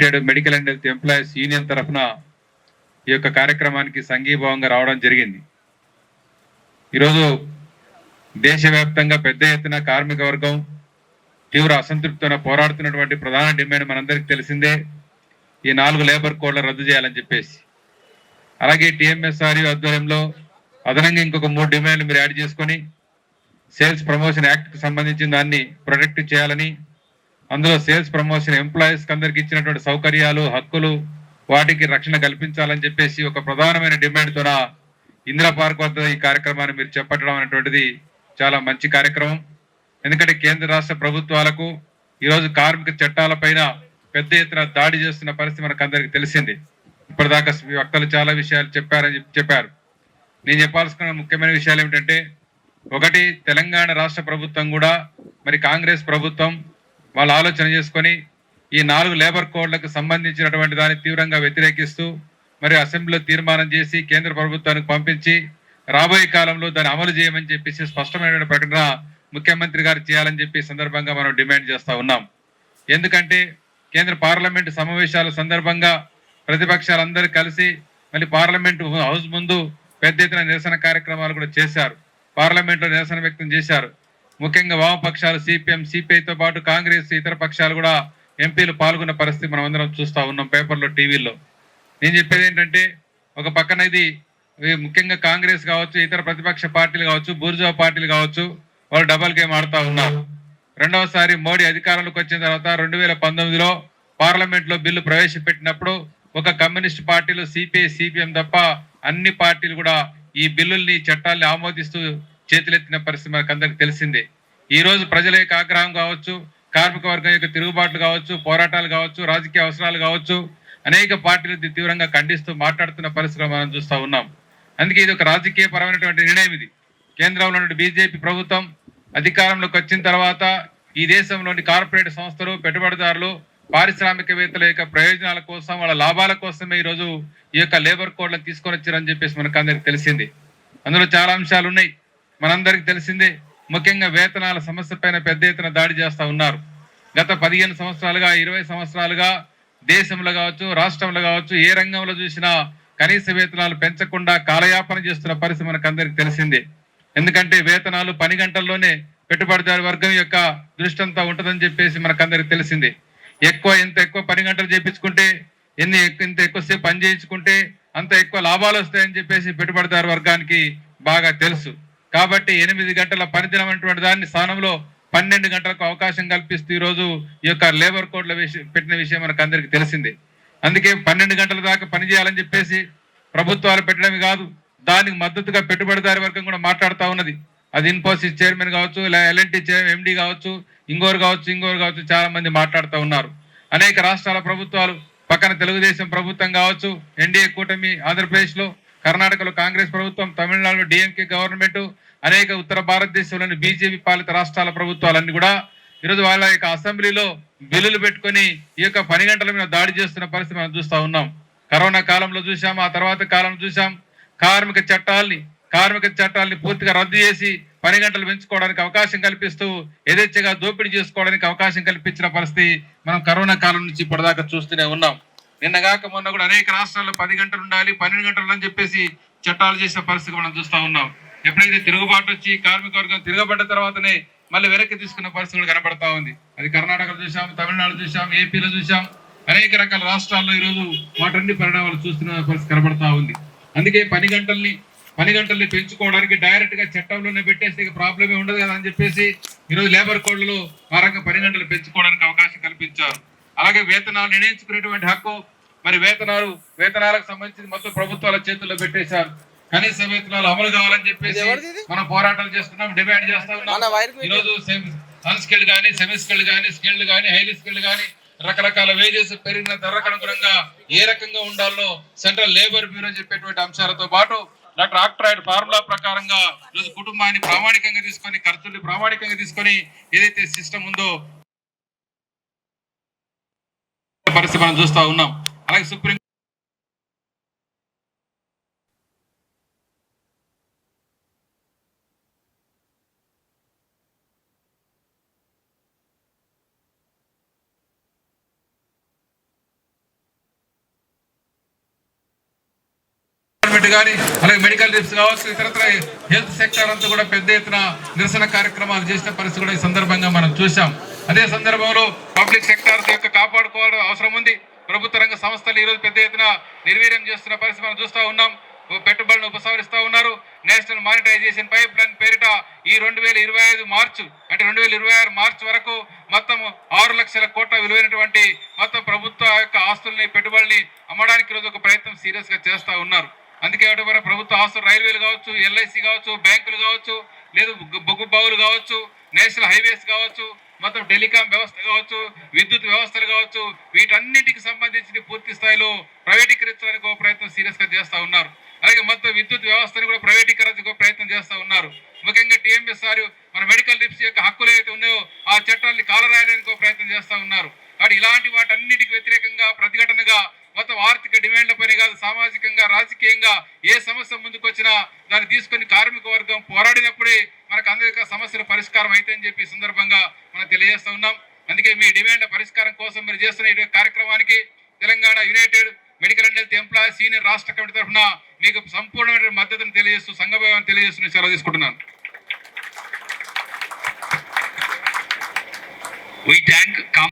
United medical and health employees union తరఫున ఈ యొక్క కార్యక్రమానికి సంఘీభావంగా రావడం జరిగింది. ఈరోజు దేశవ్యాప్తంగా పెద్ద ఎత్తున కార్మిక వర్గం తీవ్ర అసంతృప్తితో పోరాడుతున్నటువంటి ప్రధాన డిమాండ్ మనందరికీ తెలిసిందే, ఈ 4 లేబర్ కోడ్ల రద్దు చేయాలని చెప్పేసి. అలాగే టీఎంఎస్ఆర్యు ఆధ్వర్యంలో అదనంగా ఇంకొక 3 డిమాండ్లు మీరు యాడ్ చేసుకొని సేల్స్ ప్రమోషన్ యాక్ట్కి సంబంధించిన దాన్ని ప్రొటెక్ట్ చేయాలని, అందులో సేల్స్ ప్రమోషన్ ఎంప్లాయీస్ అందరికి ఇచ్చినటువంటి సౌకర్యాలు, హక్కులు, వాటికి రక్షణ కల్పించాలని చెప్పేసి ఒక ప్రధానమైన డిమాండ్తోన ఇందిరా పార్క్ వద్ద ఈ కార్యక్రమాన్ని మీరు చేపట్టడం అనేటువంటిది చాలా మంచి కార్యక్రమం. ఎందుకంటే కేంద్ర రాష్ట్ర ప్రభుత్వాలకు ఈరోజు కార్మిక చట్టాలపైన పెద్ద ఎత్తున దాడి చేస్తున్న పరిస్థితి మనకు అందరికీ తెలిసింది. ఇప్పటిదాకా వక్తలు చాలా విషయాలు చెప్పారు. నేను చెప్పాల్సిన ముఖ్యమైన విషయాలు ఏమిటంటే, ఒకటి, తెలంగాణ రాష్ట్ర ప్రభుత్వం కూడా మరి కాంగ్రెస్ ప్రభుత్వం వాళ్ళు ఆలోచన చేసుకొని ఈ 4 లేబర్ కోడ్లకు సంబంధించినటువంటి దాన్ని తీవ్రంగా వ్యతిరేకిస్తూ మరి అసెంబ్లీలో తీర్మానం చేసి కేంద్ర ప్రభుత్వానికి పంపించి రాబోయే కాలంలో దాన్ని అమలు చేయమని చెప్పేసి స్పష్టమైన ప్రకటన ముఖ్యమంత్రి గారు చేయాలని చెప్పి సందర్భంగా మనం డిమాండ్ చేస్తూ ఉన్నాం. ఎందుకంటే కేంద్ర పార్లమెంటు సమావేశాల సందర్భంగా ప్రతిపక్షాలందరూ కలిసి మళ్ళీ పార్లమెంటు హౌస్ ముందు పెద్ద ఎత్తున నిరసన కార్యక్రమాలు కూడా చేశారు. పార్లమెంట్లో నిరసన వ్యక్తం చేశారు. ముఖ్యంగా వామపక్షాలు సిపిఎం, సిపిఐతో పాటు కాంగ్రెస్, ఇతర పక్షాలు కూడా ఎంపీలు పాల్గొన్న పరిస్థితి మనం అందరం చూస్తూ ఉన్నాం పేపర్లో, టీవీల్లో. నేను చెప్పేది ఏంటంటే, ఒక పక్కన ఇది ముఖ్యంగా కాంగ్రెస్ కావచ్చు, ఇతర ప్రతిపక్ష పార్టీలు కావచ్చు, బూర్జువా పార్టీలు కావచ్చు, వాళ్ళు డబల్ గేమ్ ఆడుతూ ఉన్నారు. రెండవసారి మోడీ అధికారంలోకి వచ్చిన తర్వాత 2019లో పార్లమెంట్లో బిల్లు ప్రవేశపెట్టినప్పుడు ఒక కమ్యూనిస్ట్ పార్టీలు సిపిఐ, సిపిఎం తప్ప అన్ని పార్టీలు కూడా ఈ బిల్లుల్ని, చట్టాలని ఆమోదిస్తూ చేతులెత్తిన పరిస్థితి మనకు అందరికి తెలిసిందే. ఈ రోజు ప్రజల యొక్క ఆగ్రహం కావచ్చు, కార్మిక వర్గం యొక్క తిరుగుబాట్లు కావచ్చు, పోరాటాలు కావచ్చు, రాజకీయ అవసరాలు కావచ్చు, అనేక పార్టీలు తీవ్రంగా ఖండిస్తూ మాట్లాడుతున్న పరిస్థితులు మనం చూస్తూ ఉన్నాం. అందుకే ఇది ఒక రాజకీయ పరమైనటువంటి నిర్ణయం. ఇది కేంద్రంలో బీజేపీ ప్రభుత్వం అధికారంలోకి వచ్చిన తర్వాత ఈ దేశంలోని కార్పొరేట్ సంస్థలు, పెట్టుబడిదారులు, పారిశ్రామికవేత్తల యొక్క ప్రయోజనాల కోసం, వాళ్ళ లాభాల కోసమే ఈరోజు ఈ యొక్క లేబర్ కోడ్లను తీసుకొని వచ్చారని చెప్పేసి మనకు అందరికి తెలిసింది. అందులో చాలా అంశాలు ఉన్నాయి, మనందరికి తెలిసిందే. ముఖ్యంగా వేతనాల సమస్య పైన పెద్ద ఎత్తున దాడి చేస్తూ ఉన్నారు. గత 15 సంవత్సరాలుగా, 20 సంవత్సరాలుగా దేశంలో కావచ్చు, రాష్ట్రంలో కావచ్చు, ఏ రంగంలో చూసినా కనీస వేతనాలు పెంచకుండా కాలయాపన చేస్తున్న పరిస్థితి మనకు అందరికి తెలిసిందే. ఎందుకంటే వేతనాలు పని గంటల్లోనే పెట్టుబడిదారు వర్గం యొక్క దృష్టి అంతా ఉంటుందని చెప్పేసి మనకు అందరికి తెలిసిందే. ఎంత ఎక్కువ పని గంటలు చేయించుకుంటే, ఎంత ఎక్కువసేపు పని చేయించుకుంటే అంత ఎక్కువ లాభాలు వస్తాయని చెప్పేసి పెట్టుబడిదారు వర్గానికి బాగా తెలుసు. కాబట్టి 8 గంటల పనిదినం అనేటువంటి దాన్ని స్థానంలో 12 గంటలకు అవకాశం కల్పిస్తూ ఈరోజు ఈ యొక్క లేబర్ కోడ్ల పెట్టిన విషయం మనకు అందరికి తెలిసిందే. అందుకే 12 గంటల దాకా పనిచేయాలని చెప్పేసి ప్రభుత్వాలు పెట్టడమే కాదు, దానికి మద్దతుగా పెట్టుబడిదారి వర్గం కూడా మాట్లాడుతూ ఉన్నది. అది ఇన్ఫోసిస్ చైర్మన్ కావచ్చు, ఎల్ఎన్టీ ఎండి కావచ్చు, ఇంకోరు కావచ్చు, చాలా మంది మాట్లాడుతూ ఉన్నారు. అనేక రాష్ట్రాల ప్రభుత్వాలు, పక్కన తెలుగుదేశం ప్రభుత్వం కావచ్చు, ఎన్డీఏ కూటమి ఆంధ్రప్రదేశ్లో, కర్ణాటకలో కాంగ్రెస్ ప్రభుత్వం, తమిళనాడులో డిఎంకే గవర్నమెంట్, అనేక ఉత్తర భారతదేశంలోని బీజేపీ పాలిత రాష్ట్రాల ప్రభుత్వాలన్నీ కూడా ఈరోజు వాళ్ళ యొక్క అసెంబ్లీలో బిల్లులు పెట్టుకొని ఈ యొక్క పని గంటల మీద దాడి చేస్తున్న పరిస్థితి మనం చూస్తూ ఉన్నాం. కరోనా కాలంలో చూసాం, ఆ తర్వాత కాలంలో చూసాం. కార్మిక చట్టాలని పూర్తిగా రద్దు చేసి పని గంటలు పెంచుకోవడానికి అవకాశం కల్పిస్తూ యథేచ్ఛగా దోపిడీ చేసుకోవడానికి అవకాశం కల్పించిన పరిస్థితి మనం కరోనా కాలం నుంచి ఇప్పటిదాకా చూస్తూనే ఉన్నాం. నిన్నగాక మొన్న కూడా అనేక రాష్ట్రాల్లో 10 గంటలు ఉండాలి, 12 గంటలు అని చెప్పేసి చట్టాలు చేసిన పరిస్థితి మనం చూస్తూ ఉన్నాం. ఎప్పుడైతే తిరుగుబాటు వచ్చి కార్మిక వర్గం తిరగబడ్డ తర్వాతనే మళ్ళీ వెనక్కి తీసుకున్న పరిస్థితులు కనబడతా ఉంది. అది కర్ణాటకలో చూసాం, తమిళనాడు చూసాం, ఏపీలో చూసాం, అనేక రకాల రాష్ట్రాల్లో ఈరోజు వాటన్ని పరిణామాలు చూస్తున్న పరిస్థితి కనబడతా ఉంది. అందుకే పని గంటల్ని పెంచుకోవడానికి డైరెక్ట్ గా చట్టంలోనే పెట్టేస్తే ప్రాబ్లమే ఉండదు కదా అని చెప్పేసి ఈరోజు లేబర్ కోడ్లలో ఆ రకంగా పని గంటలు పెంచుకోవడానికి అవకాశం కల్పించారు. అలాగే వేతనాలు నిర్ణయించుకునేటువంటి హక్కు, మరి వేతనాలకు సంబంధించి మొత్తం ప్రభుత్వాల చేతుల్లో పెట్టేశారు. కనీస వేతనాలు అమలు కావాలని చెప్పేసి మనం పోరాటాలు చేస్తున్నాం, డిమాండ్ చేస్తా ఉన్నాం. ఈరోజు అన్స్కిల్డ్ కానీ, సెమీ స్కిల్డ్ కానీ, స్కిల్డ్ కానీ, హైలీ స్కిల్డ్ కానీ రకరకాల వేజెస్ పెరిగిన ధరకు అనుగుణంగా ఏ రకంగా ఉండాలో సెంట్రల్ లేబర్ బ్యూరో చెప్పేటువంటి అంశాలతో పాటు డాక్టర్ ఆక్ట్రాయిడ్ ఫార్ములా ప్రకారంగా ఈరోజు కుటుంబాన్ని ప్రామాణికంగా తీసుకొని, ఖర్చుల్ని ప్రామాణికంగా తీసుకొని ఏదైతే సిస్టమ్ ఉందో పరిస్థితి మనం చూస్తా ఉన్నాం. అలాగే సుప్రీం మూవ్మెంట్ కానీ అలాగే మెడికల్ రిప్స్ కావచ్చు, ఇతరత్ర హెల్త్ సెక్టర్ అంతా కూడా పెద్ద ఎత్తున నిరసన కార్యక్రమాలు చేసిన పరిస్థితి కూడా ఈ సందర్భంగా మనం చూసాం. అదే సందర్భంలో పబ్లిక్ సెక్టార్ యొక్క కాపాడుకోవడం అవసరం ఉంది. ప్రభుత్వ రంగ సంస్థలు ఈరోజు పెద్ద ఎత్తున నిర్వీర్యం చేస్తున్న పరిస్థితి మనం చూస్తూ ఉన్నాం. పెట్టుబడులను ఉపసంహరిస్తూ ఉన్నారు. నేషనల్ మానిటైజేషన్ పైప్ లైన్ పేరిట ఈ 2025 మార్చు అంటే 2026 మార్చ్ వరకు మొత్తం 6 లక్షల కోట్ల విలువైనటువంటి మొత్తం ప్రభుత్వ యొక్క ఆస్తుల్ని పెట్టుబడుల్ని అమ్మడానికి ఈరోజు ఒక ప్రయత్నం సీరియస్ గా చేస్తూ ఉన్నారు. అందుకే ప్రభుత్వ ఆస్తులు రైల్వేలు కావచ్చు, ఎల్ఐసి కావచ్చు, బ్యాంకులు కావచ్చు, లేదు బొగ్గు బావులు కావచ్చు, నేషనల్ హైవేస్ కావచ్చు, మొత్తం టెలికాం వ్యవస్థ కావచ్చు, విద్యుత్ వ్యవస్థలు కావచ్చు, వీటన్నిటికి సంబంధించి పూర్తి స్థాయిలో ప్రైవేటీకరించడానికి ఒక ప్రయత్నం సీరియస్ గా చేస్తూ ఉన్నారు. అలాగే మొత్తం విద్యుత్ వ్యవస్థను కూడా ప్రైవేటీకరించడానికి ప్రయత్నం చేస్తూ ఉన్నారు. ముఖ్యంగా టీఎంఎస్ సార్ మన మెడికల్ రిప్స్ యొక్క హక్కులు ఏవైతే ఉన్నాయో ఆ చట్టాన్ని కాలరాయడానికి ప్రయత్నం చేస్తూ ఉన్నారు. కాబట్టి ఇలాంటి వాటన్నిటికి వ్యతిరేకంగా ప్రతిఘటనగా మొత్తం ఆర్థిక డిమాండ్లపైన కాదు, సామాజికంగా రాజకీయంగా ఏ సమస్య ముందుకు వచ్చినా దాన్ని తీసుకొని కార్మిక వర్గం పోరాడినప్పుడే మనకు అందరికీ సమస్యల పరిష్కారం అయితే అని చెప్పి సందర్భంగా మనం తెలియజేస్తూ ఉన్నాం. అందుకే మీ డిమాండ్ల పరిష్కారం కోసం మీరు చేస్తున్న ఈ కార్యక్రమానికి Telangana United medical and health employees union రాష్ట్ర కమిటీ తరఫున మీకు సంపూర్ణమైన మద్దతును తెలియజేస్తూ సంఘభావాన్ని తెలియజేస్తూ సెలవు తీసుకుంటున్నాను.